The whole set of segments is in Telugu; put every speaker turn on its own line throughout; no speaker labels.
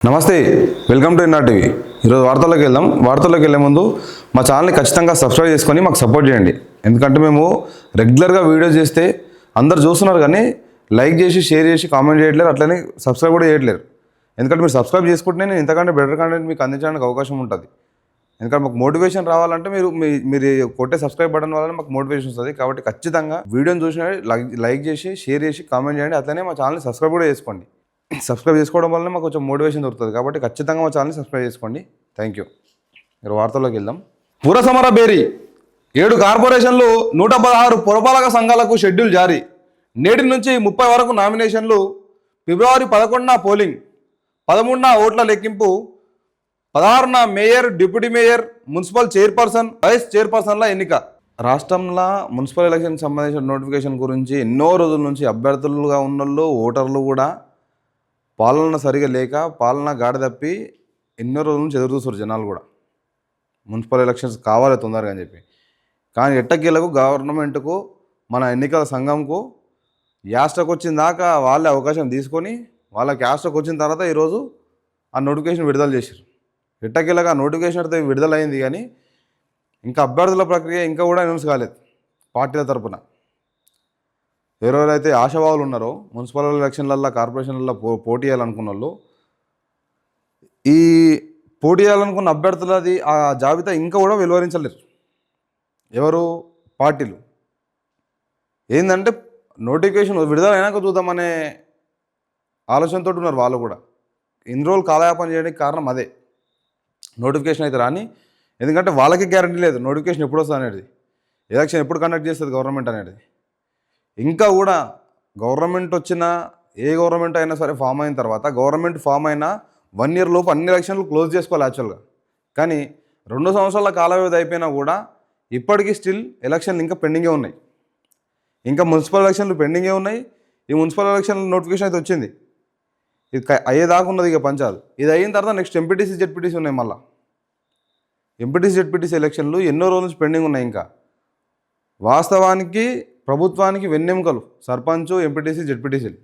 నమస్తే, వెల్కమ్ టు ఎన్ఆర్ టీవీ. ఈరోజు వార్తల్లోకి వెళ్దాం. వార్తల్లోకి వెళ్ళే ముందు మా ఛానల్ని ఖచ్చితంగా సబ్స్క్రైబ్ చేసుకొని మాకు సపోర్ట్ చేయండి. ఎందుకంటే మేము రెగ్యులర్గా వీడియోస్ చేస్తే అందరు చూస్తున్నారు, కానీ లైక్ చేసి, షేర్ చేసి, కామెంట్ చేయట్లేరు, అట్లనే సబ్స్క్రైబ్ కూడా చేయట్లేరు. ఎందుకంటే మీరు సబ్స్క్రైబ్ చేసుకుంటే నేను ఇంతకంటే బెటర్ కంటెంట్ మీకు అందించడానికి అవకాశం ఉంటుంది. ఎందుకంటే మాకు మోటివేషన్ రావాలంటే మీరు కొట్టే సబ్స్క్రైబ్ బటన్ వల్ల మాకు మోటివేషన్ వస్తుంది. కాబట్టి ఖచ్చితంగా వీడియోని చూసిన లైక్ చేసి, షేర్ చేసి, కామెంట్ చేయండి. అట్లనే మా ఛానల్ని సబ్స్క్రైబ్ కూడా చేసుకోండి. సబ్స్క్రైబ్ చేసుకోవడం వల్ల మాకు కొంచెం మోటివేషన్ దొరుకుతుంది. కాబట్టి ఖచ్చితంగా మా ఛానల్ని సబ్స్క్రైబ్ చేసుకోండి. Thank you. మీరు వార్తల్లోకి వెళ్దాం. పురసమర బేరీ 7 కార్పొరేషన్లు 116 పురపాలక సంఘాలకు షెడ్యూల్ జారీ. నేటి నుంచి 30 వరకు నామినేషన్లు. ఫిబ్రవరి 11న పోలింగ్, 13న ఓట్ల లెక్కింపు, 16న mayor, deputy mayor, municipal chairperson, vice చైర్పర్సన్ల ఎన్నిక. రాష్ట్రంలో మున్సిపల్ ఎలక్షన్కి సంబంధించిన నోటిఫికేషన్ గురించి ఎన్నో రోజుల నుంచి అభ్యర్థులుగా ఉన్నోళ్ళు, ఓటర్లు కూడా పాలన సరిగా లేక పాలన గాడి తప్పి ఎన్నో రోజుల నుంచి ఎదురు చూస్తారు జనాలు కూడా. మున్సిపల్ ఎలక్షన్స్ కావాలి తొందరగా అని చెప్పి. కానీ ఎట్టకేలకు గవర్నమెంట్కు, మన ఎన్నికల సంఘంకు యాస్టకు వచ్చిన దాకా వాళ్ళే అవకాశం తీసుకొని వాళ్ళకి యాస్టకు వచ్చిన తర్వాత ఈరోజు ఆ నోటిఫికేషన్ విడుదల చేశారు. ఎట్టకేలకు ఆ నోటిఫికేషన్ అయితే విడుదలైంది, కానీ ఇంకా అభ్యర్థుల ప్రక్రియ ఇంకా కూడా అనౌన్స్ కాలేదు పార్టీల తరపున. ఎవరెవరైతే ఆశావాహులు ఉన్నారో మున్సిపల్ ఎలక్షన్లల్లో, కార్పొరేషన్లలో పోటీ చేయాలనుకున్న వాళ్ళు, ఈ పోటీ చేయాలనుకున్న అభ్యర్థులది ఆ జాబితా ఇంకా కూడా వెలువరించలేరు ఎవరు, పార్టీలు. ఏంటంటే నోటిఫికేషన్ విడుదలైనాక చూద్దామనే ఆలోచనతో ఉన్నారు వాళ్ళు కూడా. ఇన్ని రోజులు కాలయాపన చేయడానికి కారణం అదే. నోటిఫికేషన్ అయితే రాని, ఎందుకంటే వాళ్ళకి గ్యారంటీ లేదు నోటిఫికేషన్ ఎప్పుడు వస్తుంది అనేది, ఎలక్షన్ ఎప్పుడు కండక్ట్ చేస్తుంది గవర్నమెంట్ అనేది. ఇంకా కూడా గవర్నమెంట్ వచ్చిన ఏ గవర్నమెంట్ అయినా సరే ఫామ్ అయిన తర్వాత, గవర్నమెంట్ ఫామ్ అయిన 1 year లోపు అన్ని ఎలక్షన్లు క్లోజ్ చేసుకోవాలి యాక్చువల్గా. కానీ 2 సంవత్సరాల కాల వ్యవధి అయిపోయినా కూడా ఇప్పటికీ స్టిల్ ఎలక్షన్లు ఇంకా పెండింగే ఉన్నాయి. ఇంకా మున్సిపల్ ఎలక్షన్లు పెండింగే ఉన్నాయి. ఈ మున్సిపల్ ఎలక్షన్ నోటిఫికేషన్ అయితే వచ్చింది, ఇది అయ్యేదాకా ఉన్నది ఇక పంచాలు. ఇది అయిన తర్వాత నెక్స్ట్ ఎంపీటీసీ, జెడ్పీటీసీ ఉన్నాయి. మళ్ళీ ఎంపీటీసీ, జెడ్పీటీసీ ఎలక్షన్లు ఎన్నో రోజుల నుంచి పెండింగ్ ఉన్నాయి. ఇంకా వాస్తవానికి ప్రభుత్వానికి వెన్నెముకలు సర్పంచ్, ఎంపీటీసీ, జెడ్పీటీసీలు.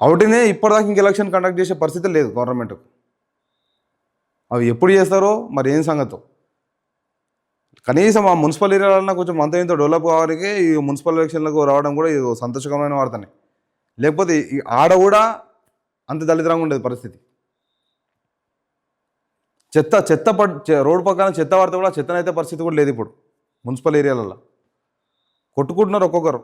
అవుటినే ఇప్పటిదాకా ఇంక ఎలక్షన్ కండక్ట్ చేసే పరిస్థితి లేదు గవర్నమెంట్కు. అవి ఎప్పుడు చేస్తారో మరి ఏం సంగతో. కనీసం ఆ మున్సిపల్ ఏరియాలన్నా కొంచెం అంత ఇంత డెవలప్ కావాలికే ఈ మున్సిపల్ ఎలక్షన్లకు రావడం కూడా ఇది సంతోషకరమైన వార్తనే. లేకపోతే ఆడ కూడా అంత దళిద్రంగా ఉండేది పరిస్థితి. చెత్త రోడ్డు పక్కన చెత్త వాడితే కూడా చెత్తనైతే పరిస్థితి కూడా లేదు ఇప్పుడు మున్సిపల్ ఏరియాలలో. కొట్టుకుంటున్నారు ఒక్కొక్కరు.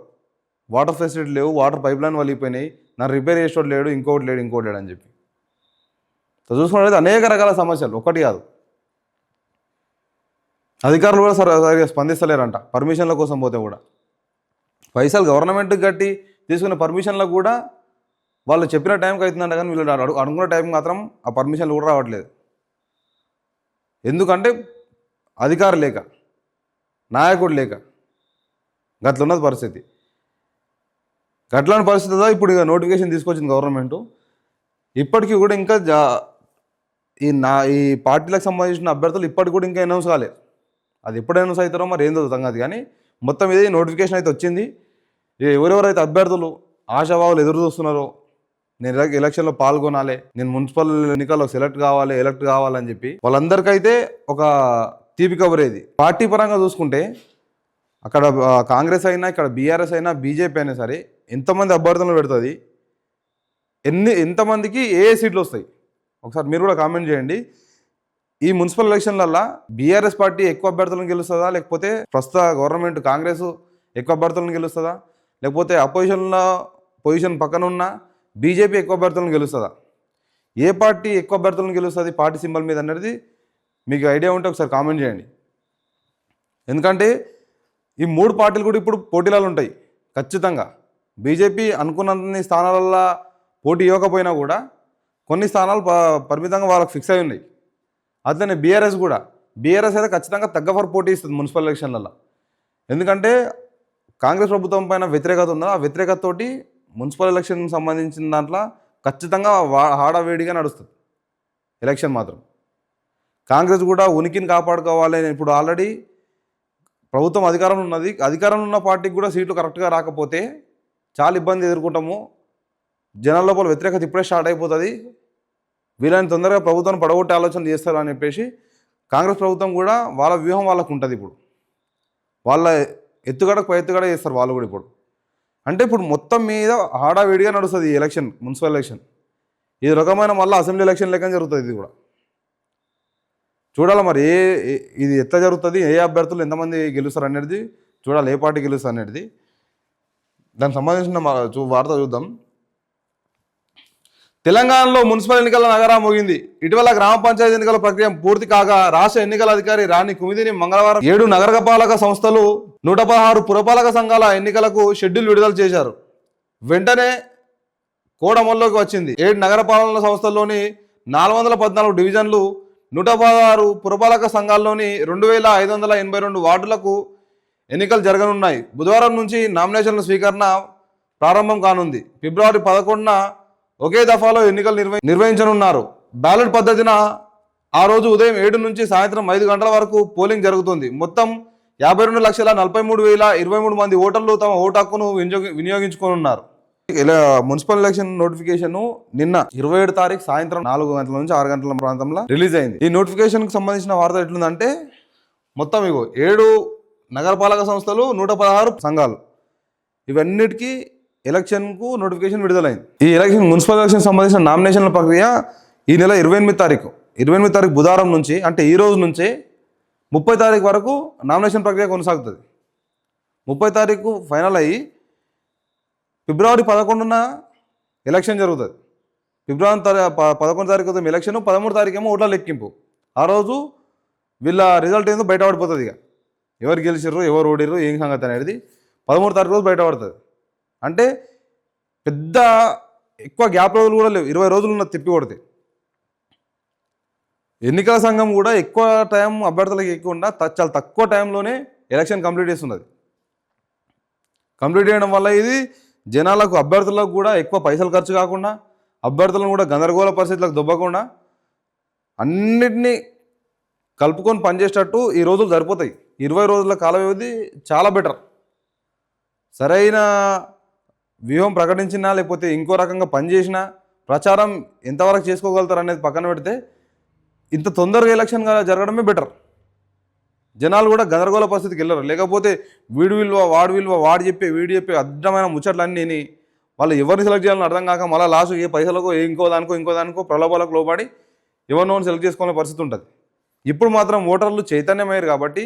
వాటర్ ఫెసిలిటీ లేవు, వాటర్ పైప్ లైన్ వలిగిపోయినాయి, నా రిపేర్ చేసేవాడు లేడు, ఇంకోటి లేడు అని చెప్పి. సో చూసుకున్నట్లయితే అనేక రకాల సమస్యలు, ఒకటి కాదు. అధికారులు కూడా సరిగా స్పందిస్తలేరంట. పర్మిషన్ల కోసం పోతే కూడా పైసలు గవర్నమెంట్కి కట్టి తీసుకునే పర్మిషన్లకు కూడా వాళ్ళు చెప్పిన టైంకి అవుతుందంట, కానీ వీళ్ళు అనుకున్న టైంకి మాత్రం ఆ పర్మిషన్లు కూడా రావట్లేదు. ఎందుకంటే అధికారం లేక, నాయకుడు లేక గట్లున్నది పరిస్థితి. గట్లాంటి పరిస్థితిలో ఇప్పుడు ఇక నోటిఫికేషన్ తీసుకొచ్చింది గవర్నమెంట్. ఇప్పటికీ కూడా ఇంకా ఈ పార్టీలకు సంబంధించిన అభ్యర్థులు ఇప్పటికి కూడా ఇంకా అనౌన్స్ కాలేదు. అది ఎప్పుడు అనౌన్స్ అవుతారో మరి ఏందో సంగతి. కానీ మొత్తం ఇదే నోటిఫికేషన్ అయితే వచ్చింది. ఎవరెవరైతే అభ్యర్థులు ఆశావాహులు ఎదురు చూస్తున్నారో, నేను ఎలక్షన్లో పాల్గొనాలి, నేను మున్సిపల్ ఎన్నికల్లో ఎలక్ట్ కావాలని చెప్పి వాళ్ళందరికైతే ఒక తీపి కబురేది. పార్టీ పరంగా చూసుకుంటే అక్కడ కాంగ్రెస్ అయినా, ఇక్కడ బీఆర్ఎస్ అయినా, బీజేపీ అయినా సరే ఎంతమంది అభ్యర్థులను పెడుతుంది, ఎంతమందికి ఏ సీట్లు వస్తాయి ఒకసారి మీరు కూడా కామెంట్ చేయండి. ఈ మున్సిపల్ ఎలక్షన్లల్లో బీఆర్ఎస్ పార్టీ ఎక్కువ అభ్యర్థులను గెలుస్తుందా, లేకపోతే ప్రస్తుత గవర్నమెంట్ కాంగ్రెస్ ఎక్కువ అభ్యర్థులను గెలుస్తుందా, లేకపోతే పొజిషన్ పక్కన ఉన్న బీజేపీ ఎక్కువ అభ్యర్థులను గెలుస్తుందా, ఏ పార్టీ ఎక్కువ అభ్యర్థులను గెలుస్తుంది పార్టీ సింబల్ మీద అనేది మీకు ఐడియా ఉంటే ఒకసారి కామెంట్ చేయండి. ఎందుకంటే ఈ 3 పార్టీలు కూడా ఇప్పుడు పోటీలలో ఉంటాయి ఖచ్చితంగా. బీజేపీ అనుకున్న స్థానాలలో పోటీ ఇవ్వకపోయినా కూడా కొన్ని స్థానాలు పరిమితంగా వాళ్ళకి ఫిక్స్ అయి ఉన్నాయి. అట్లనే బీఆర్ఎస్ అయితే ఖచ్చితంగా తగ్గఫర్ పోటీ ఇస్తుంది మున్సిపల్ ఎలక్షన్లలో. ఎందుకంటే కాంగ్రెస్ ప్రభుత్వం పైన వ్యతిరేకత ఉందో, ఆ వ్యతిరేకతతోటి మున్సిపల్ ఎలక్షన్ సంబంధించిన దాంట్లో ఖచ్చితంగా హాడావేడిగా నడుస్తుంది ఎలక్షన్ మాత్రం. కాంగ్రెస్ కూడా ఉనికిని కాపాడుకోవాలి. ఇప్పుడు ఆల్రెడీ ప్రభుత్వం అధికారంలో ఉన్నది, అధికారంలో ఉన్న పార్టీకి కూడా సీట్లు కరెక్ట్గా రాకపోతే చాలా ఇబ్బంది ఎదుర్కొంటాము. జనాల లోపల వ్యతిరేకత ఇప్పుడే స్టార్ట్ అయిపోతుంది, వీళ్ళని తొందరగా ప్రభుత్వాన్ని పడగొట్టే ఆలోచన చేస్తారు అని చెప్పేసి కాంగ్రెస్ ప్రభుత్వం కూడా వాళ్ళ వ్యూహం వాళ్ళకు ఉంటుంది. ఇప్పుడు వాళ్ళ ఎత్తుగడకు ఎత్తుగడ చేస్తారు వాళ్ళు కూడా. ఇప్పుడు అంటే ఇప్పుడు మొత్తం మీద హడావిడిగా నడుస్తుంది ఈ ఎలక్షన్, మున్సిపల్ ఎలక్షన్. ఇది రకమైన మళ్ళీ అసెంబ్లీ ఎలక్షన్ లెక్క జరుగుతుంది. ఇది కూడా చూడాలి మరి ఇది ఎట్లా జరుగుతుంది, ఏ అభ్యర్థులు ఎంతమంది గెలుస్తారు అనేది చూడాలి, ఏ పార్టీ గెలుస్తారు అనేది. దానికి సంబంధించిన వార్త చూద్దాం. తెలంగాణలో మున్సిపల్ ఎన్నికల నగరా మోగింది. ఇటీవల గ్రామ పంచాయతీ ఎన్నికల ప్రక్రియ పూర్తి కాగా రాష్ట్ర ఎన్నికల అధికారి రాణి కుమిదిని మంగళవారం 7 నగరపాలక సంస్థలు 116 పురపాలక సంఘాల ఎన్నికలకు షెడ్యూల్ విడుదల చేశారు. వెంటనే కోడమల్లోకి వచ్చింది. 7 నగరపాలన సంస్థల్లోని 414 డివిజన్లు, 116 పురపాలక సంఘాల్లోని 2582 వార్డులకు ఎన్నికలు జరగనున్నాయి. బుధవారం నుంచి నామినేషన్ల స్వీకరణ ప్రారంభం కానుంది. ఫిబ్రవరి 11న ఒకే దఫాలో ఎన్నికలు నిర్వహించనున్నారు. బ్యాలెట్ పద్ధతిన ఆ రోజు ఉదయం 7 నుంచి సాయంత్రం 5 గంటల వరకు పోలింగ్ జరుగుతుంది. మొత్తం 52,43,023 మంది ఓటర్లు తమ ఓటు హక్కును వినియోగించుకోనున్నారు. ఇలా మున్సిపల్ ఎలక్షన్ నోటిఫికేషన్ నిన్న 27 తారీఖు సాయంత్రం 4 గంటల నుంచి 6 గంటల ప్రాంతంలో రిలీజ్ అయింది. ఈ నోటిఫికేషన్కి సంబంధించిన వార్త ఎట్లుందంటే మొత్తం 7 నగరపాలక సంస్థలు, 116 సంఘాలు, ఇవన్నిటికీ ఎలక్షన్కు నోటిఫికేషన్ విడుదలైంది. ఈ ఎలక్షన్ మున్సిపల్ ఎలక్షన్ సంబంధించిన నామినేషన్ల ప్రక్రియ ఈ నెల 28 తారీఖు బుధవారం నుంచి, అంటే ఈ రోజు నుంచే 30 తారీఖు వరకు నామినేషన్ ప్రక్రియ కొనసాగుతుంది. 30 తారీఖు ఫైనల్ అయ్యి ఫిబ్రవరి 11న ఎలక్షన్ జరుగుతుంది. ఫిబ్రవరి 11 తారీఖు ఎలక్షన్, 13 తారీఖు ఏమో ఓట్ల లెక్కింపు. ఆ రోజు వీళ్ళ రిజల్ట్ ఏందో బయటపడిపోతుంది. ఇక ఎవరు గెలిచిర్రు, ఎవరు ఓడిర్రు, ఏం సంగతి అనేది 13 తారీఖు రోజు బయటపడుతుంది. అంటే పెద్ద ఎక్కువ గ్యాప్ రోజులు కూడా లేవు, 20 రోజులు ఉన్న తిప్పి కొడితే. ఎన్నికల సంఘం కూడా ఎక్కువ టైం అభ్యర్థులకు ఎక్కువ చాలా తక్కువ టైంలోనే ఎలక్షన్ కంప్లీట్ చేస్తున్నది. కంప్లీట్ చేయడం వల్ల ఇది జనాలకు, అభ్యర్థులకు కూడా ఎక్కువ పైసలు ఖర్చు కాకుండా, అభ్యర్థులను కూడా గందరగోళ పరిస్థితులకు దొబ్బకుండా అన్నిటినీ కలుపుకొని పనిచేసేటట్టు ఈ రోజులు సరిపోతాయి. 20 రోజుల కాల వ్యవధి చాలా బెటర్. సరైన వ్యూహం ప్రకటించినా లేకపోతే ఇంకో రకంగా పనిచేసినా ప్రచారం ఎంతవరకు చేసుకోగలుగుతారు అనేది పక్కన పెడితే ఇంత తొందరగా ఎలక్షన్ జరగడమే బెటర్. జనాలు కూడా గందరగోళ పరిస్థితికి వెళ్ళరు. లేకపోతే వీడు విలువ వాడు చెప్పే వీడు చెప్పే అద్భుతమైన ముచ్చట్లన్నీ వాళ్ళు ఎవరిని సెలెక్ట్ చేయాలని అర్థం కాక మళ్ళీ లాస్ట్ ఏ పైసలకు ఇంకో దానికో ప్రలోభాలకు లోబడి ఎవరినో సెలెక్ట్ చేసుకునే పరిస్థితి ఉంటుంది. ఇప్పుడు మాత్రం ఓటర్లు చైతన్యమయ్యారు కాబట్టి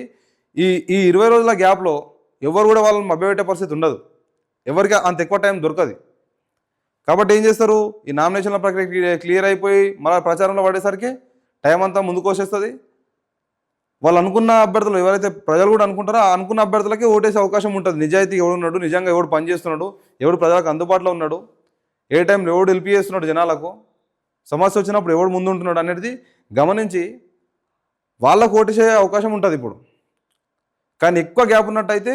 ఈ 20 రోజుల గ్యాప్లో ఎవరు కూడా వాళ్ళని మభ్యపెట్టే పరిస్థితి ఉండదు. ఎవరికి అంత ఎక్కువ టైం దొరకదు. కాబట్టి ఏం చేస్తారు, ఈ నామినేషన్ల ప్రక్రియ క్లియర్ అయిపోయి మళ్ళీ ప్రచారంలో పడేసరికి టైం అంతా ముందుకు వచ్చేస్తుంది. వాళ్ళు అనుకున్న అభ్యర్థులు ఎవరైతే ప్రజలు కూడా అనుకుంటారో ఆ అనుకున్న అభ్యర్థులకి ఓటేసే అవకాశం ఉంటుంది. నిజాయితీ ఎవడున్నాడు, నిజంగా ఎవడు పనిచేస్తున్నాడు, ఎవడు ప్రజలకు అందుబాటులో ఉన్నాడు, ఏ టైంలో ఎవడు హెల్ప్ చేస్తున్నాడు, జనాలకు సమస్య వచ్చినప్పుడు ఎవడు ముందు ఉంటున్నాడు అనేది గమనించి వాళ్ళకు ఓటేసే అవకాశం ఉంటుంది ఇప్పుడు. కానీ ఎక్కువ గ్యాప్ ఉన్నట్టయితే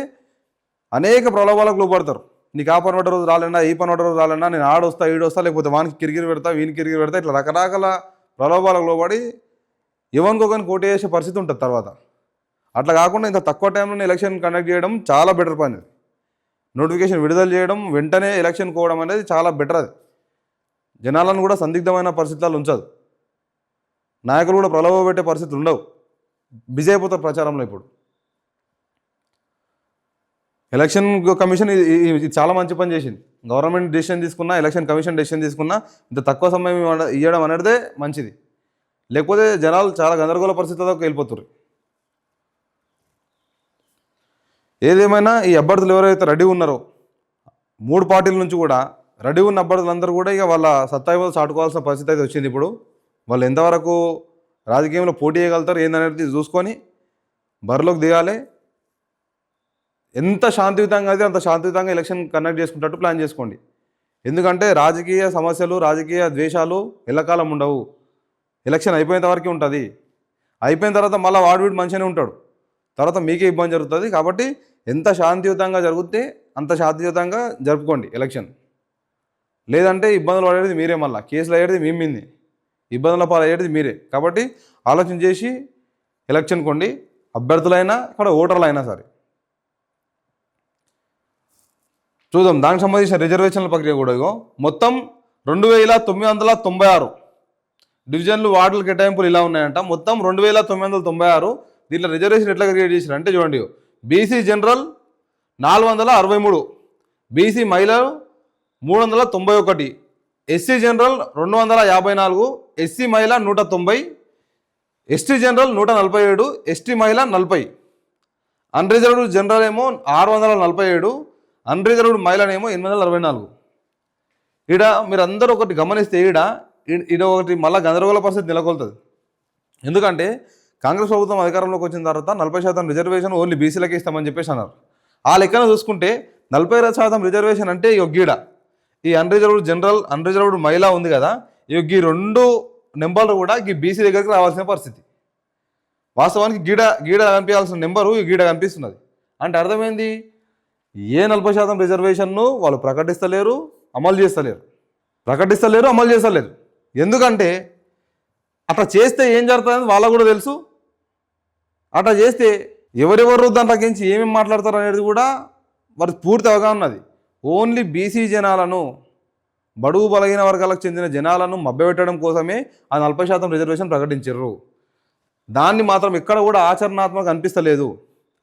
అనేక ప్రలోభాలకు లోపడతారు. నీకు ఆ పని ఒకటి రోజు రాలేనా, ఈ పని ఒకటి రోజు రాలేనా, నేను ఆడొస్తా ఈడొస్తా, లేకపోతే వానికి కిరికిరి పెడతా, వీనికి కిరికిరి పెడతా, ఇట్లా రకరకాల ప్రలోభాలకు లోబడి ఎవరికొకరికి ఓటు చేసే పరిస్థితి ఉంటుంది తర్వాత. అట్లా కాకుండా ఇంత తక్కువ టైంలోనే ఎలక్షన్ కండక్ట్ చేయడం చాలా బెటర్ పని. నోటిఫికేషన్ విడుదల చేయడం, వెంటనే ఎలక్షన్ కోవడం అనేది చాలా బెటర్. అది జనాలను కూడా సందిగ్ధమైన పరిస్థితుల్లో ఉంచదు. నాయకులు కూడా ప్రలోభ పెట్టే పరిస్థితులు ఉండవు. బిజీ అయిపోతారు ప్రచారంలో. ఇప్పుడు ఎలక్షన్ కమిషన్ ఇది చాలా మంచి పని చేసింది. గవర్నమెంట్ డెసిషన్ తీసుకున్నా, ఎలక్షన్ కమిషన్ డెసిషన్ తీసుకున్నా ఇంత తక్కువ సమయం ఇవ్వడం అనేదే మంచిది. లేకపోతే జనాలు చాలా గందరగోళ పరిస్థితుల్లోకి వెళ్ళిపోతారు. ఏదేమైనా ఈ అభ్యర్థులు ఎవరైతే రెడీ ఉన్నారో 3 పార్టీల నుంచి కూడా రెడీ ఉన్న అభ్యర్థులందరూ కూడా ఇక వాళ్ళ సత్తా చాటుకోవాల్సిన పరిస్థితి అయితే వచ్చింది. ఇప్పుడు వాళ్ళు ఎంతవరకు రాజకీయంలో పోటీ చేయగలుగుతారు ఏందనేది చూసుకొని బరిలోకి దిగాలి. ఎంత శాంతియుతంగా అయితే అంత శాంతియుతంగా ఎలక్షన్ కండక్ట్ చేసుకున్నట్టు ప్లాన్ చేసుకోండి. ఎందుకంటే రాజకీయ సమస్యలు, రాజకీయ ద్వేషాలు ఎల్లకాలం ఉండవు. ఎలక్షన్ అయిపోయిన వరకే ఉంటుంది. అయిపోయిన తర్వాత మళ్ళీ వాడు మంచిగానే ఉంటాడు, తర్వాత మీకే ఇబ్బంది జరుగుతుంది. కాబట్టి ఎంత శాంతియుతంగా జరిగితే అంత శాంతియుతంగా జరుపుకోండి ఎలక్షన్. లేదంటే ఇబ్బందులు పడేది మీరే, మళ్ళీ కేసులు అయ్యేది మీ మీదే, ఇబ్బందుల పాలు అయ్యేది మీరే. కాబట్టి ఆలోచన చేసి ఎలక్షన్ కొండి. అభ్యర్థులైనా ఇక్కడ ఓటర్లు అయినా సరే. చూద్దాం దానికి సంబంధించిన రిజర్వేషన్ల ప్రక్రియ కూడా మొత్తం 2996 డివిజన్లు వార్డుల కేటాయింపులు ఇలా ఉన్నాయంట. మొత్తం 2996. దీంట్లో రిజర్వేషన్ ఎట్లా క్రియేట్ చేశారు అంటే చూడండి, బీసీ జనరల్ 463, బీసీ మహిళలు 391, ఎస్సీ జనరల్ 254, ఎస్సీ మహిళ 190, ఎస్టీ జనరల్ 147, ఎస్టీ మహిళ 40, అన్రిజర్వ్డ్ జనరల్ ఏమో 647, అన్రిజర్వ్డ్ మహిళనేమో 864. ఈడ మీరు అందరూ ఒకటి గమనిస్తే ఈడ ఒకటి మళ్ళీ గందరగోళ పరిస్థితి నెలకొల్తుంది. ఎందుకంటే కాంగ్రెస్ ప్రభుత్వం అధికారంలోకి వచ్చిన తర్వాత 40% రిజర్వేషన్ ఓన్లీ బీసీలకే ఇస్తామని చెప్పేసి అన్నారు. ఆ లెక్కన చూసుకుంటే 40% రిజర్వేషన్ అంటే గీడ ఈ అన్రిజర్వ్డ్ జనరల్, అన్రిజర్వ్డ్ మహిళ ఉంది కదా, ఈ 2 నెంబర్లు కూడా ఈ బీసీ దగ్గరికి రావాల్సిన పరిస్థితి. వాస్తవానికి గీడ కనిపించాల్సిన నెంబరు ఈ గీడ కనిపిస్తున్నది. అంటే అర్థమైంది, ఏ 40% రిజర్వేషన్ను వాళ్ళు ప్రకటిస్తలేరు, అమలు చేస్తలేరు. ఎందుకంటే అట్లా చేస్తే ఏం జరుగుతుందని వాళ్ళకు కూడా తెలుసు. అట్లా చేస్తే ఎవరెవరు దాంట్లోకించి ఏమేమి మాట్లాడతారు అనేది కూడా వారికి పూర్తి అవగాహన ఉన్నది. ఓన్లీ బీసీ జనాలను, బడుగు బలహీన వర్గాలకు చెందిన జనాలను మభ్యపెట్టడం కోసమే ఆ 40% రిజర్వేషన్ ప్రకటించారు. దాన్ని మాత్రం ఎక్కడ కూడా ఆచరణాత్మకంగా అనిపిస్తలేదు.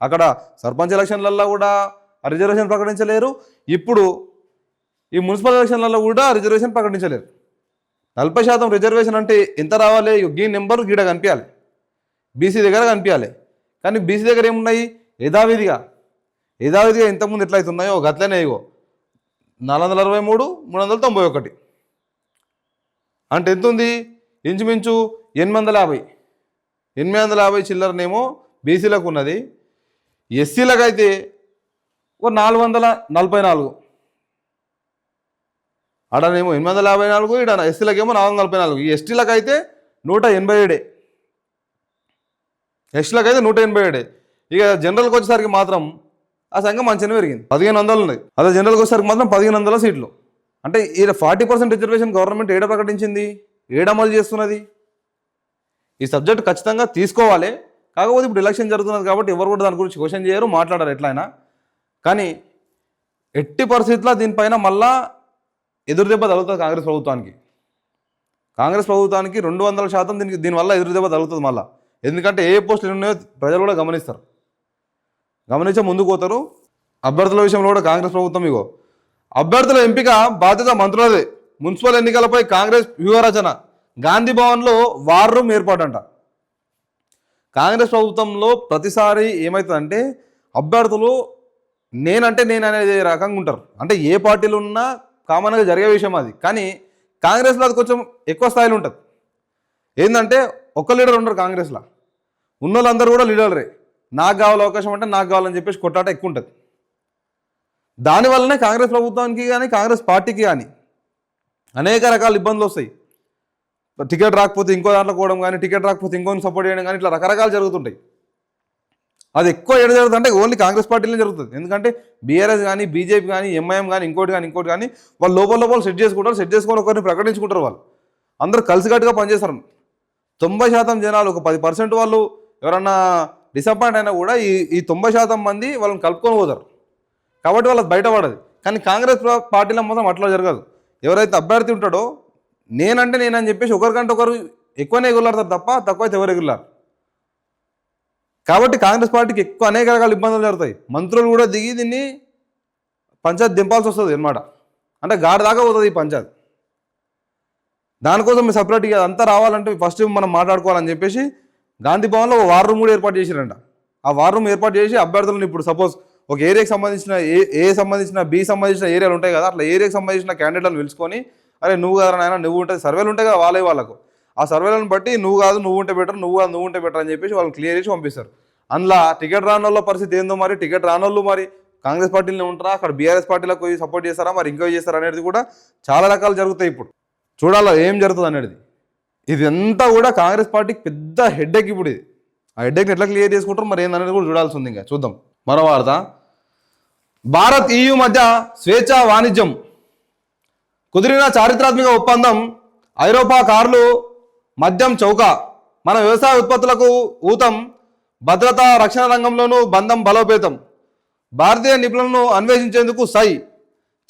అక్కడ సర్పంచ్ ఎలక్షన్లలో కూడా ఆ రిజర్వేషన్ ప్రకటించలేరు, ఇప్పుడు ఈ మున్సిపల్ ఎలక్షన్లలో కూడా రిజర్వేషన్ ప్రకటించలేరు. 40% రిజర్వేషన్ అంటే ఎంత రావాలి? ఈ నెంబర్ గీడ కనిపించాలి, బీసీ దగ్గర కనిపించాలి. కానీ బీసీ దగ్గర ఏమున్నాయి? యథావిధిగా ఇంతకుముందు ఎట్లయితున్నాయో గట్లనే 463, 391. అంటే ఎంత ఉంది? ఇంచుమించు 850 చిల్లరనేమో బీసీలకు ఉన్నది. ఎస్సీలకు అయితే 444, ఆడనేమో 854, ఈడ ఎస్సీలకేమో 444. ఈ ఎస్టీలకు అయితే 187, ఇక జనరల్కి వచ్చేసరికి మాత్రం ఆ సంఖ్య మంచిగా పెరిగింది, 1500 ఉన్నాయి. అదే జనరల్కి వచ్చేసరికి మాత్రం 1500 సీట్లు. అంటే ఈడ 40% రిజర్వేషన్ గవర్నమెంట్ ఏడ ప్రకటించింది, అమలు చేస్తున్నది? ఈ సబ్జెక్ట్ ఖచ్చితంగా తీసుకోవాలి. కాకపోతే ఇప్పుడు ఎలక్షన్ జరుగుతున్నది కాబట్టి ఎవరు కూడా దాని గురించి క్వశ్చన్ చేయరు, మాట్లాడారు ఎట్లయినా. కానీ ఎట్టి పరిస్థితుల్లో దీనిపైన మళ్ళా ఎదురుదెబ్బ తగులుతుంది కాంగ్రెస్ ప్రభుత్వానికి 200% దీనివల్ల ఎదురుదెబ్బ తగులుతుంది మళ్ళీ. ఎందుకంటే ఏ పోస్టులు ఉన్నాయో ప్రజలు కూడా గమనించే ముందుకు పోతారు. అభ్యర్థుల విషయంలో కూడా కాంగ్రెస్ ప్రభుత్వం అభ్యర్థుల ఎంపిక బాధ్యత మంత్రులదే. మున్సిపల్ ఎన్నికలపై కాంగ్రెస్ వ్యూహరచన, గాంధీ భవన్లో వార్ రూమ్ ఏర్పాటంట. కాంగ్రెస్ ప్రభుత్వంలో ప్రతిసారి ఏమవుతుందంటే అభ్యర్థులు నేనంటే నేను అనేది రకంగా ఉంటారు. అంటే ఏ పార్టీలు ఉన్నా కామన్గా జరిగే విషయం అది. కానీ కాంగ్రెస్లో అది కొంచెం ఎక్కువ స్థాయిలో ఉంటుంది. ఏంటంటే ఒక్క లీడర్ ఉండరు కాంగ్రెస్లో, ఉన్న వాళ్ళందరూ కూడా లీడర్లే. నాకు కావాలి అవకాశం అంటే నాకు కావాలని చెప్పేసి కొట్టాట ఎక్కువ ఉంటుంది. దానివల్లనే కాంగ్రెస్ ప్రభుత్వానికి కానీ కాంగ్రెస్ పార్టీకి కానీ అనేక రకాల ఇబ్బందులు వస్తాయి. టికెట్ రాకపోతే ఇంకో దాంట్లో పోవడం కానీ, టికెట్ రాకపోతే ఇంకోని సపోర్ట్ చేయడం కానీ, ఇట్లా రకరకాలు జరుగుతుంటాయి. అది ఎక్కువ ఏడు జరుగుతుంది అంటే ఓన్లీ కాంగ్రెస్ పార్టీలో జరుగుతుంది. ఎందుకంటే బీఆర్ఎస్ కానీ, బీజేపీ కానీ, ఎంఐఎం కానీ, ఇంకోటి కానీ వాళ్ళు లోపల సెట్ చేసుకొని ఒకరిని ప్రకటించుకుంటారు. వాళ్ళు అందరూ కలిసికట్టుగా పనిచేస్తారు. 90% జనాలు, ఒక 10% వాళ్ళు ఎవరన్నా డిసప్పాయింట్ అయినా కూడా ఈ 90% మంది వాళ్ళని కలుపుకొని పోతారు. కాబట్టి వాళ్ళకి బయటపడదు. కానీ కాంగ్రెస్ పార్టీలో మాత్రం అట్లా జరగదు. ఎవరైతే అభ్యర్థి ఉంటాడో నేనంటే నేనని చెప్పేసి ఒకరికంటే ఒకరు ఎక్కువనే ఎగురులాడతారు తప్ప తక్కువైతే ఎవరు ఎగురులారు. కాబట్టి కాంగ్రెస్ పార్టీకి ఎక్కువ అనేక రకాల ఇబ్బందులు జరుగుతాయి. మంత్రులు కూడా దిగి దీన్ని పంచాయతీ దింపాల్సి వస్తుంది అన్నమాట. అంటే గాడి దాకా పోతుంది ఈ పంచాయతీ. దానికోసం మీ సపరేట్గా అంతా రావాలంటే ఫస్ట్ మనం మాట్లాడుకోవాలని చెప్పేసి గాంధీ భవన్లో ఒక వార్ రూమ్ కూడా ఏర్పాటు చేశారంట. ఆ వార్ రూమ్ ఏర్పాటు చేసి అభ్యర్థులను ఇప్పుడు సపోజ్ ఒక ఏరియాకి సంబంధించిన సంబంధించిన బి సంబంధించిన ఏరియాలు ఉంటాయి కదా, అట్లా ఏరియాకి సంబంధించిన క్యాండిడేట్లను పిలుచుకొని, అరే నువ్వు కదా నాయన నువ్వు ఉంటుంది, సర్వేలు ఉంటాయి కదా వాళ్ళకు ఆ సర్వేలను బట్టి నువ్వు కాదు నువ్వు ఉంటే బెటర్, నువ్వు ఉంటే బెటర్ అని చెప్పేసి వాళ్ళని క్లియర్ చేసి పంపిస్తారు. అందులో టికెట్ రానోళ్ళ పరిస్థితి ఏందో, మరి టికెట్ రానోళ్ళు మరి కాంగ్రెస్ పార్టీలో ఉంటారా, అక్కడ బీఆర్ఎస్ పార్టీలకు సపోర్ట్ చేస్తారా, మరి ఇంకో చేస్తారా అనేది కూడా చాలా రకాలు జరుగుతాయి. ఇప్పుడు చూడాలా ఏం జరుగుతుంది అనేది. ఇది అంతా కూడా కాంగ్రెస్ పార్టీకి పెద్ద హెడ్ఏక్. ఇప్పుడు ఇది ఆ హెడ్ఏక్ని ఎట్లా క్లియర్ చేసుకుంటారు మరి ఏందనేది కూడా చూడాల్సి ఉంది. ఇంకా చూద్దాం. మరో వార్త, భారత్ EU మధ్య స్వేచ్ఛా వాణిజ్యం కుదిరిన చారిత్రాత్మక ఒప్పందం, ఐరోపా కార్లు, మద్యం చౌక, మన వ్యవసాయ ఉత్పత్తులకు ఊతం, భద్రతా రక్షణ రంగంలోనూ బంధం బలోపేతం, భారతీయ నిపుణులను అన్వేషించేందుకు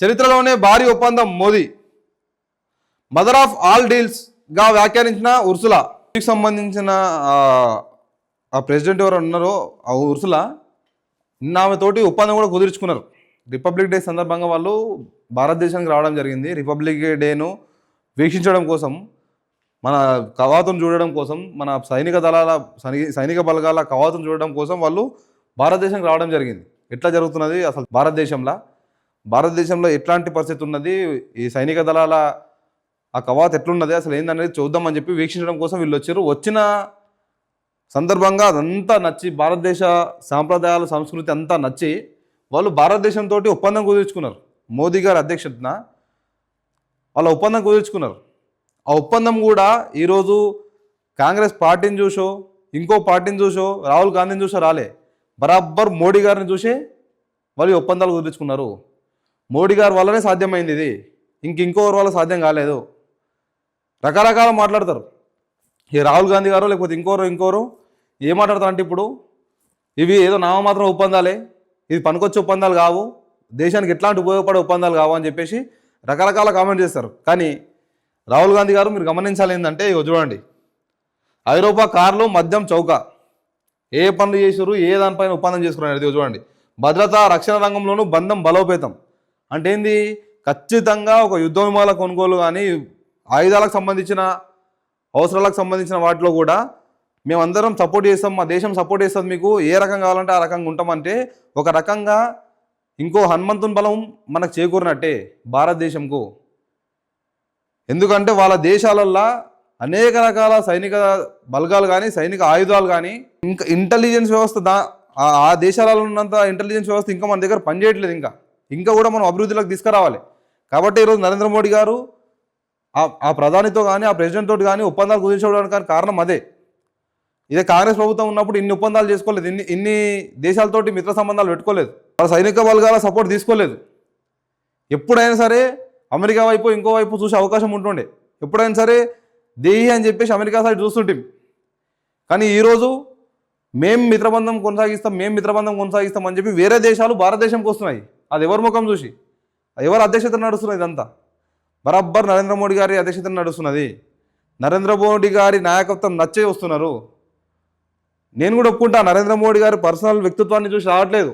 చరిత్రలోనే భారీ ఒప్పందం మోదీ. మదర్ ఆఫ్ ఆల్ డీల్స్గా వ్యాఖ్యానించిన ఉర్సులా. దీనికి సంబంధించిన ఆ ప్రెసిడెంట్ ఎవరు ఉన్నారో ఆ ఉర్సులా నిన్న ఆమెతోటి ఒప్పందం కూడా కుదుర్చుకున్నారు. రిపబ్లిక్ డే సందర్భంగా వాళ్ళు భారతదేశానికి రావడం జరిగింది. రిపబ్లిక్ డేను వీక్షించడం కోసం, మన కవాతును చూడడం కోసం, మన సైనిక బలగాల కవాతును చూడడం కోసం వాళ్ళు భారతదేశానికి రావడం జరిగింది. ఎట్లా జరుగుతున్నది అసలు భారతదేశంలో ఎట్లాంటి పరిస్థితి ఉన్నది, ఈ సైనిక దళాల ఆ కవాతు ఎట్లున్నది అసలు ఏందనేది చూద్దామని చెప్పి వీక్షించడం కోసం వీళ్ళు వచ్చారు. వచ్చిన సందర్భంగా అదంతా నచ్చి, భారతదేశ సాంప్రదాయాలు సంస్కృతి అంతా నచ్చి వాళ్ళు భారతదేశంతో ఒప్పందం కుదుర్చుకున్నారు. మోదీ గారి అధ్యక్షతన వాళ్ళ ఒప్పందం కుదుర్చుకున్నారు. ఆ ఒప్పందం కూడా ఈరోజు కాంగ్రెస్ పార్టీని చూసో, ఇంకో పార్టీని చూసో, రాహుల్ గాంధీని చూసో రాలే, బరాబర్ మోడీ గారిని చూసి వాళ్ళు ఒప్పందాలు కుదుర్చుకున్నారు. మోడీ గారి వల్లనే సాధ్యమైంది ఇది, ఇంకోరి వల్ల సాధ్యం కాలేదు. రకరకాల మాట్లాడతారు. ఈ రాహుల్ గాంధీ గారు లేకపోతే ఇంకోరు ఏం మాట్లాడతారు అంటే, ఇప్పుడు ఇవి ఏదో నామమాత్రం ఒప్పందాలే, ఇది పనికొచ్చే ఒప్పందాలు కావు, దేశానికి ఎట్లాంటి ఉపయోగపడే ఒప్పందాలు కావు అని చెప్పేసి రకరకాల కామెంట్ చేస్తారు. కానీ రాహుల్ గాంధీ గారు మీరు గమనించాలి ఏంటంటే, ఇగో చూడండి, ఐరోపా కార్లు మద్యం చౌక, ఏ పనులు చేసారు, ఏ దానిపైన ఒప్పందం చేసుకున్నారు ఇది చూడండి. భద్రతా రక్షణ రంగంలోనూ బంధం బలోపేతం అంటే ఏంది, ఖచ్చితంగా ఒక యుద్ధ విమానాల కొనుగోలు కానీ, ఆయుధాలకు సంబంధించిన అవసరాలకు సంబంధించిన వాటిలో కూడా మేమందరం సపోర్ట్ చేస్తాం, మా దేశం సపోర్ట్ చేస్తుంది, మీకు ఏ రకం కావాలంటే ఆ రకంగా ఉంటామంటే, ఒక రకంగా ఇంకో హనుమంతుని బలం మనకు చేకూరినట్టే భారతదేశంకు. ఎందుకంటే వాళ్ళ దేశాలల్లో అనేక రకాల సైనిక బలగాలు కానీ, సైనిక ఆయుధాలు కానీ, ఇంకా ఇంటెలిజెన్స్ వ్యవస్థ ఆ దేశాలలో ఉన్నంత ఇంటెలిజెన్స్ వ్యవస్థ ఇంకా మన దగ్గర పనిచేయట్లేదు. ఇంకా కూడా మనం అభివృద్ధిలోకి తీసుకురావాలి. కాబట్టి ఈరోజు నరేంద్ర మోడీ గారు ఆ ప్రధానితో కానీ, ఆ ప్రెసిడెంట్ తోటి కానీ ఒప్పందాలు కుదిర్చుకోవడానికి కారణం అదే. ఇదే కాంగ్రెస్ ప్రభుత్వం ఉన్నప్పుడు ఇన్ని ఒప్పందాలు చేసుకోలేదు, ఇన్ని దేశాలతోటి మిత్ర సంబంధాలు పెట్టుకోలేదు, వాళ్ళ సైనిక బలగాల సపోర్ట్ తీసుకోలేదు. ఎప్పుడైనా సరే అమెరికా వైపు ఇంకో వైపు చూసే అవకాశం ఉంటుండే. ఎప్పుడైనా సరే దేహి అని చెప్పేసి అమెరికా సైడ్ చూస్తుంటాం. కానీ ఈరోజు మేము మిత్రబంధం కొనసాగిస్తాం అని చెప్పి వేరే దేశాలు భారతదేశంకి వస్తున్నాయి. అది ఎవరి ముఖం చూసి, ఎవరు అధ్యక్షతను నడుస్తున్నది? ఇదంతా బరాబర్ నరేంద్ర మోడీ గారి అధ్యక్షతను నడుస్తున్నది. నరేంద్ర మోడీ గారి నాయకత్వం నచ్చే వస్తున్నారు. నేను కూడా ఒప్పుకుంటా, నరేంద్ర మోడీ గారి పర్సనల్ వ్యక్తిత్వాన్ని చూసి రావట్లేదు.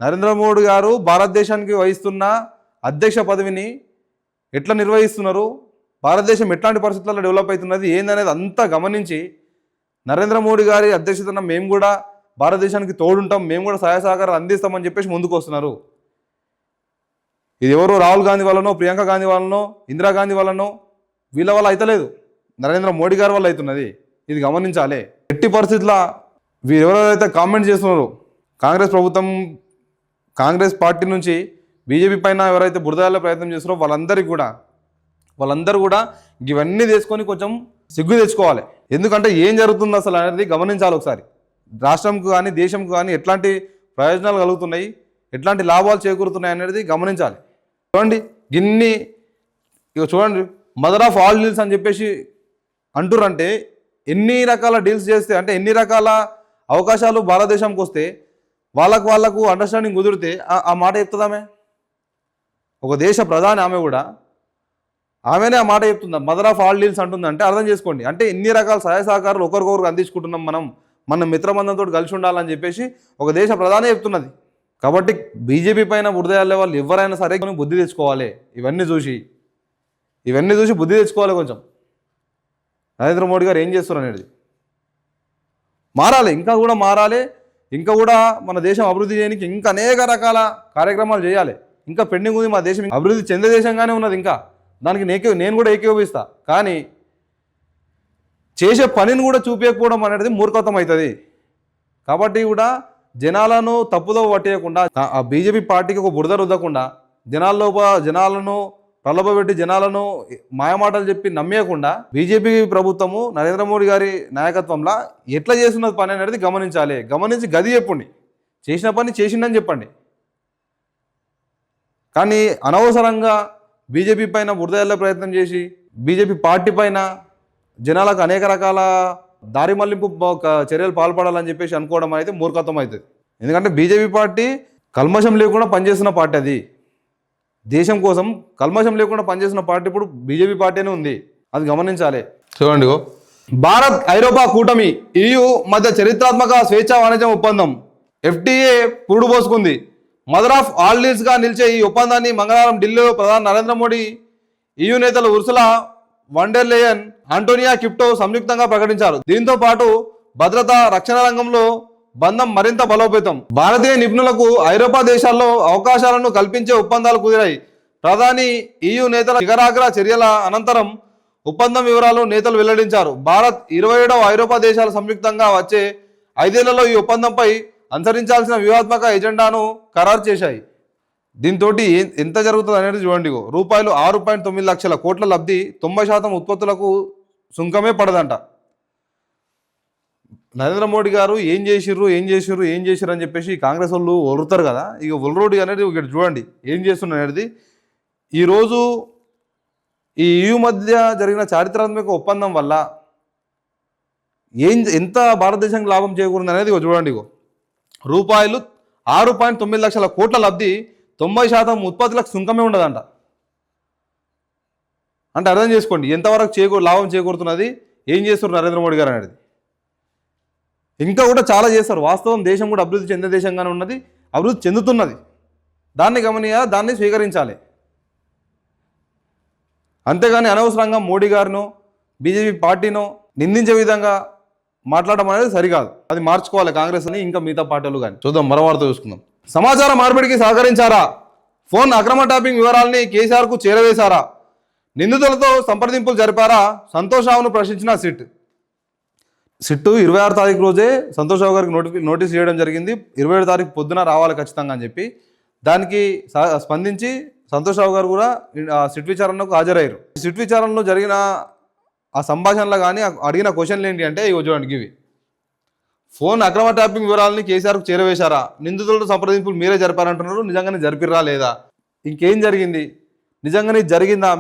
నరేంద్ర మోడీ గారు భారతదేశానికి వహిస్తున్న అధ్యక్ష పదవిని ఎట్లా నిర్వహిస్తున్నారు, భారతదేశం ఎట్లాంటి పరిస్థితుల్లో డెవలప్ అవుతున్నది ఏందనేది అంతా గమనించి నరేంద్ర మోడీ గారి అధ్యక్షతన మేము కూడా భారతదేశానికి తోడుంటాం, మేము కూడా సహాయ సహకారాలు అందిస్తామని చెప్పేసి ముందుకు వస్తున్నారు. ఇది ఎవరో రాహుల్ గాంధీ వల్లనో, ప్రియాంక గాంధీ వల్లనో, ఇందిరాగాంధీ వల్లనో, వీళ్ళ వల్ల అవుతలేదు, నరేంద్ర మోడీ గారి వల్ల అవుతున్నది. ఇది గమనించాలి. ఎట్టి పరిస్థితుల్లో వీరెవరైతే కామెంట్ చేస్తున్నారో, కాంగ్రెస్ పార్టీ నుంచి బీజేపీ పైన ఎవరైతే బురదలే ప్రయత్నం చేస్తారో వాళ్ళందరూ కూడా ఇవన్నీ తీసుకొని కొంచెం సిగ్గు తెచ్చుకోవాలి. ఎందుకంటే ఏం జరుగుతుంది అసలు అనేది గమనించాలి ఒకసారి. రాష్ట్రంకు కానీ, దేశంకు కానీ ఎట్లాంటి ప్రయోజనాలు కలుగుతున్నాయి, ఎట్లాంటి లాభాలు చేకూరుతున్నాయి అనేది గమనించాలి. చూడండి, చూడండి, మదర్ ఆఫ్ ఆల్ డీల్స్ అని చెప్పేసి అంటురంటే, ఎన్ని రకాల డీల్స్ చేస్తే, అంటే ఎన్ని రకాల అవకాశాలు భారతదేశంకి వస్తే వాళ్ళకు అండర్స్టాండింగ్ కుదిరితే ఆ మాట చెప్తుందామే. ఒక దేశ ప్రధాని ఆమెనే ఆ మాట చెప్తుందా, మదర్ ఆఫ్ ఆల్ డీల్స్ అంటుందంటే అర్థం చేసుకోండి. అంటే ఎన్ని రకాల సహాయ సహకారాలు ఒకరికొకరికి అందించుకుంటున్నాం, మన మిత్రబంధంతో కలిసి ఉండాలని చెప్పేసి ఒక దేశ ప్రధాని చెప్తున్నది. కాబట్టి బీజేపీ పైన బురదయాలే వాళ్ళు ఎవరైనా సరే బుద్ధి తెచ్చుకోవాలి. ఇవన్నీ చూసి బుద్ధి తెచ్చుకోవాలి. కొంచెం నరేంద్ర మోడీ గారు ఏం చేస్తున్నారు అనేది మారాలి, ఇంకా కూడా మన దేశం అభివృద్ధి చేయడానికి ఇంకా అనేక రకాల కార్యక్రమాలు చేయాలి. ఇంకా పెండింగ్ ఉంది. మా దేశం అభివృద్ధి చెందే దేశంగానే ఉన్నది. ఇంకా దానికి నేను కూడా ఏకీభవిస్తా. కానీ చేసే పనిని కూడా చూపించకపోవడం అనేది మూర్ఖత్వం అవుతుంది. కాబట్టి కూడా జనాలను తప్పుదో పట్టేయకుండా, ఆ బీజేపీ పార్టీకి ఒక బురద రుద్దకుండా, జనాలను ప్రలోభపెట్టి జనాలను మాయమాటలు చెప్పి నమ్మేయకుండా బీజేపీ ప్రభుత్వము నరేంద్ర మోడీ గారి నాయకత్వంలో ఎట్లా చేస్తున్నది పని అనేది గమనించాలి. గమనించి గది చెప్పండి, చేసిన పని చేసిందని చెప్పండి. కానీ అనవసరంగా బీజేపీ పైన బురదయల్లే ప్రయత్నం చేసి బీజేపీ పార్టీ పైన జనాలకు అనేక రకాల దారి మళ్లింపు చర్యలు పాల్పడాలని చెప్పేసి అనుకోవడం అయితే మూర్ఖత్వం అవుతుంది. ఎందుకంటే బీజేపీ పార్టీ కల్మషం లేకుండా పనిచేస్తున్న పార్టీ అది. దేశం కోసం కల్మషం లేకుండా పనిచేసిన పార్టీ ఇప్పుడు బీజేపీ పార్టీనే ఉంది, అది గమనించాలి. చూడండి, భారత్ ఐరోపా కూటమి EU మధ్య చరిత్రాత్మక స్వేచ్ఛా వాణిజ్యం ఒప్పందం FTA పురుడు పోసుకుంది. మదర్ ఆఫ్ ఆల్ డీల్స్గా నిలిచే ఈ ఒప్పందాన్ని మంగళవారం ఢిల్లీలో ప్రధాని నరేంద్ర మోడీ, EU నేతలు ఉర్సులా వండెర్ లేయన్, ఆంటోనియా కిప్టో సంయుక్తంగా ప్రకటించారు. దీంతో పాటు భద్రత, రక్షణ రంగంలో బంధం మరింత బలోపేతం. భారతీయ నిపుణులకు ఐరోపా దేశాల్లో అవకాశాలను కల్పించే ఒప్పందాలు కుదిరాయి. ప్రధాని EU నేతల శిఖరాగ్ర చర్యల అనంతరం ఒప్పందం వివరాలు నేతలు వెల్లడించారు. భారత్ 27వ ఐరోపా దేశాలు సంయుక్తంగా వచ్చే 5 ఏళ్లలో ఈ ఒప్పందంపై అనుసరించాల్సిన వ్యూహాత్మక ఎజెండాను ఖరారు చేశాయి. దీంతో ఎంత జరుగుతుంది అనేది చూడండి. రూపాయలు 6.9 లక్షల కోట్ల లబ్ధి, 90% ఉత్పత్తులకు సుంకమే పడదంట. నరేంద్ర మోడీ గారు ఏం చేసిర్రు అని చెప్పేసి కాంగ్రెస్ వాళ్ళు ఒరుతారు కదా, ఇక ఒలరోడి అనేది ఇక్కడ చూడండి ఏం చేస్తున్నారు అనేది. ఈరోజు ఈ EU మధ్య జరిగిన చారిత్రాత్మక ఒప్పందం వల్ల ఎంత భారతదేశానికి లాభం చేకూరింది అనేది చూడండి. రూపాయలు 6.9 లక్షల కోట్ల లబ్ధి, 90% ఉత్పత్తులకు సుంకమే ఉండదంట. అంటే అర్థం చేసుకోండి ఎంతవరకు లాభం చేకూరుతున్నది, ఏం చేస్తున్నారు నరేంద్ర మోడీ గారు అనేది. ఇంకా కూడా చాలా చేస్తారు. వాస్తవం దేశం కూడా అభివృద్ధి చెందే దేశంగానే ఉన్నది, అభివృద్ధి చెందుతున్నది. దాన్ని దాన్ని స్వీకరించాలి. అంతేగాని అనవసరంగా మోడీ గారినో బీజేపీ పార్టీనో నిందించే విధంగా మాట్లాడడం అనేది సరికాదు. అది మార్చుకోవాలి కాంగ్రెస్ అని, ఇంకా మిగతా పార్టీలు కానీ. చూద్దాం, మరో వార్త చూసుకుందాం. సమాచార మార్పిడికి సహకరించారా? ఫోన్ అక్రమ ట్యాపింగ్ వివరాలని కేసీఆర్కు చేరవేశారా? నిందితులతో సంప్రదింపులు జరిపారా? సంతోష్ రావును ప్రశ్నించిన సిట్ 26 తారీఖు రోజే సంతోష్ రావు గారికి నోటీస్ చేయడం జరిగింది. 27 తారీఖు పొద్దున రావాలి ఖచ్చితంగా అని చెప్పి. దానికి స్పందించి సంతోష్ రావు గారు కూడా సిట్ విచారణకు హాజరయ్యారు. సిట్ విచారణలో జరిగిన ఆ సంభాషణలో కానీ అడిగిన క్వశ్చన్లు ఏంటి అంటే ఇవి చూడండి. ఇవి ఫోన్ అక్రమ ట్యాపింగ్ వివరాలని కేసీఆర్కు చేరవేశారా? నిందితులతో సంప్రదింపులు మీరే జరిపారంటున్నారు, నిజంగానే జరిపిర్రా లేదా? ఇంకేం జరిగింది, నిజంగానే జరిగిందా,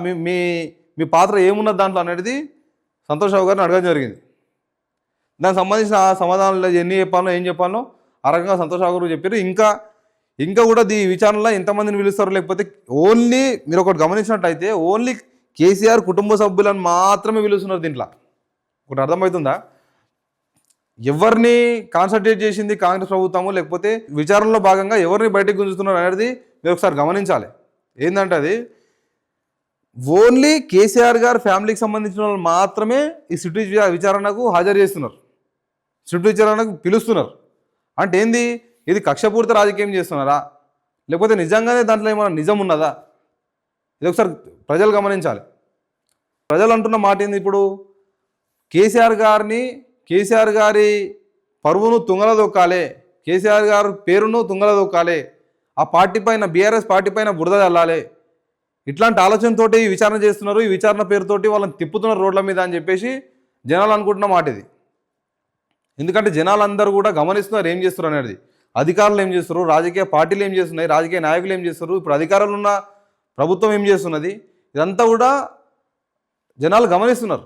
మీ పాత్ర ఏమున్నది దాంట్లో అనేది సంతోష్ రావు గారిని అడగడం జరిగింది. దానికి సంబంధించిన సమాధానాలు ఎన్ని చెప్పాలో ఏం చెప్పాలో ఆ రకంగా సంతోష్ రావు గారు చెప్పారు. ఇంకా కూడా ఈ విచారణలో ఎంతమందిని పిలుస్తారు, లేకపోతే ఓన్లీ మీరు ఒకటి గమనించినట్టయితే ఓన్లీ కేసీఆర్ కుటుంబ సభ్యులను మాత్రమే పిలుస్తున్నారు. దీంట్లో ఒకటి అర్థమవుతుందా? ఎవరిని కాన్సన్ట్రేట్ చేసింది కాంగ్రెస్ ప్రభుత్వము, లేకపోతే విచారణలో భాగంగా ఎవరిని బయటకు గుంజుతున్నారు అనేది మీరు ఒకసారి గమనించాలి. ఏంటంటే అది ఓన్లీ కేసీఆర్ గారు ఫ్యామిలీకి సంబంధించిన వాళ్ళు మాత్రమే ఈ సిట్ విచారణకు హాజరు చేస్తున్నారు, సిట్ విచారణకు పిలుస్తున్నారు. అంటే ఏంది, ఇది కక్షపూరిత రాజకీయం చేస్తున్నారా, లేకపోతే నిజంగానే దాంట్లో ఏమైనా నిజం ఉన్నదా? ఇది ఒకసారి ప్రజలు గమనించాలి. ప్రజలు అంటున్న మాట ఏంది, ఇప్పుడు కేసీఆర్ గారి పరువును తుంగలో దొక్కాలి, కేసీఆర్ గారి పేరును తుంగలో దొక్కాలి, ఆ పార్టీ పైన బీఆర్ఎస్ పార్టీ పైన బురద చల్లాలి, ఇట్లాంటి ఆలోచనతోటి విచారణ చేస్తున్నారు. ఈ విచారణ పేరుతోటి వాళ్ళని తిప్పుతున్నారు రోడ్ల మీద అని చెప్పేసి జనాలు అనుకుంటున్న మాట ఇది. ఎందుకంటే జనాలందరూ కూడా గమనిస్తున్నారు ఏం చేస్తున్నారు అనేది. అధికారులు ఏం చేస్తారు, రాజకీయ పార్టీలు ఏం చేస్తున్నాయి, రాజకీయ నాయకులు ఏం చేస్తారు, ఇప్పుడు అధికారులు ఉన్న ప్రభుత్వం ఏం చేస్తున్నది, ఇదంతా కూడా జనాలు గమనిస్తున్నారు.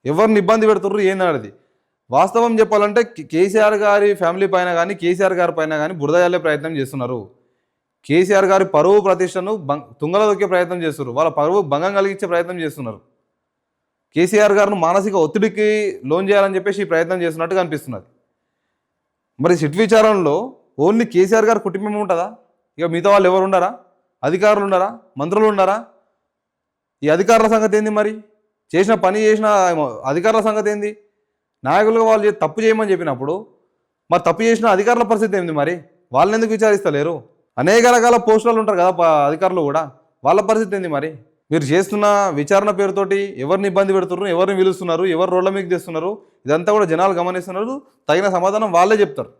ఎవరిని ఇబ్బంది పెడుతున్నారు ఏందనేది. వాస్తవం చెప్పాలంటే కేసీఆర్ గారి ఫ్యామిలీ పైన కానీ కేసీఆర్ గారి పైన కానీ బురద జల్లే ప్రయత్నం చేస్తున్నారు. కేసీఆర్ గారి పరువు ప్రతిష్టను తుంగలో దొక్కే ప్రయత్నం చేస్తున్నారు. వాళ్ళ పరువు భంగం కలిగించే ప్రయత్నం చేస్తున్నారు. కేసీఆర్ గారిని మానసిక ఒత్తిడికి లోన్ చేయాలని చెప్పేసి ఈ ప్రయత్నం చేస్తున్నట్టుగా అనిపిస్తున్నది. మరి సిట్ విచారణలో ఓన్లీ కేసీఆర్ గారి కుటుంబం ఉంటుందా? ఇక మిగతా వాళ్ళు ఎవరు ఉండరా? అధికారులు ఉండరా? మంత్రులు ఉండరా? ఈ అధికారుల సంగతి ఏంది? మరి చేసిన అధికారుల సంగతి ఏంది? నాయకులుగా వాళ్ళు తప్పు చేయమని చెప్పినప్పుడు మరి తప్పు చేసిన అధికారుల పరిస్థితి ఏంది? మరి వాళ్ళని ఎందుకు విచారిస్తలేరు? అనేక రకాల పోస్టులు ఉంటారు కదా అధికారులు కూడా, వాళ్ళ పరిస్థితి ఏంది? మరి మీరు చేస్తున్న విచారణ పేరుతోటి ఎవరిని ఇబ్బంది పెడుతున్నారు, ఎవరిని పిలుస్తున్నారు, ఎవరు రోడ్ల మీకు తెస్తున్నారు, ఇదంతా కూడా జనాలు గమనిస్తున్నారు. తగిన సమాధానం వాళ్ళే చెప్తారు.